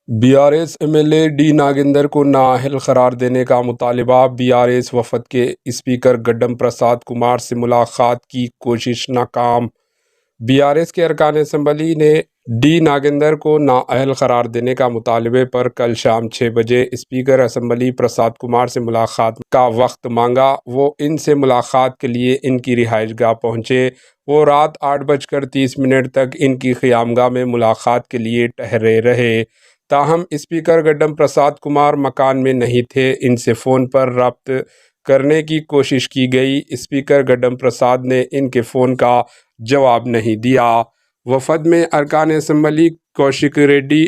BRS MLA D Nagendra को नाअहल करार देने का मुतालबा। बीआरएस वफद के स्पीकर गड्डम प्रसाद कुमार से मुलाकात की कोशिश नाकाम। बीआरएस के अरकान असम्बली ने डी नागेंद्र को नाअहल करार देने का मुतालबे पर कल शाम 6 बजे स्पीकर असम्बली प्रसाद कुमार से मुलाकात का वक्त मांगा। वो इनसे मुलाकात के लिए इनकी रिहाइश गाह पहुँचे। वो रात 8:30 तक इनकी क़यामगाह में मुलाकात के लिए ठहरे रहे। ताहम स्पीकर गड्डम प्रसाद कुमार मकान में नहीं थे। इनसे फ़ोन पर रब्त करने की कोशिश की गई। स्पीकर गड्डम प्रसाद ने इनके फ़ोन का जवाब नहीं दिया। वफद में अरकान असम्बली कौशिक रेड्डी,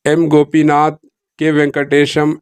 एम गोपीनाथ, के वेंकटेशम,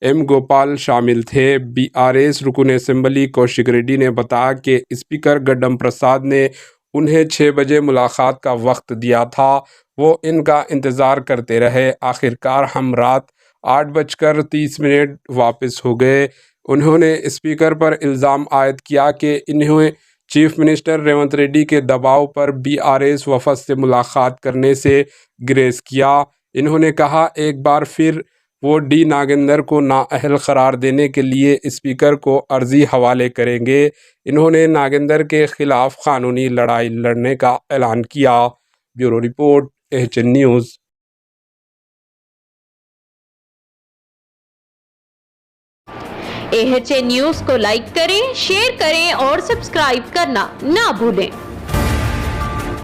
एम गोपाल शामिल थे। बीआरएस रुकन असम्बली कौशिक रेड्डी ने बताया कि स्पीकर गड्डम प्रसाद ने उन्हें 6 बजे मुलाकात का वक्त दिया था। वो इनका इंतज़ार करते रहे। आखिरकार हम रात 8:30 वापस हो गए। उन्होंने स्पीकर पर इल्ज़ाम आयद किया कि इन्हें चीफ मिनिस्टर रेवंत रेड्डी के दबाव पर बीआरएस वफद से मुलाकात करने से ग्रेज़ किया। इन्होंने कहा एक बार फिर वो डी नागेंद्र को नाअहल करार देने के लिए स्पीकर को अर्जी हवाले करेंगे। इन्होंने नागेंद्र के ख़िलाफ़ क़ानूनी लड़ाई लड़ने का ऐलान किया। Bureau report, HN news. HN news को लाइक करें, शेयर करें और सब्सक्राइब करना ना भूलें।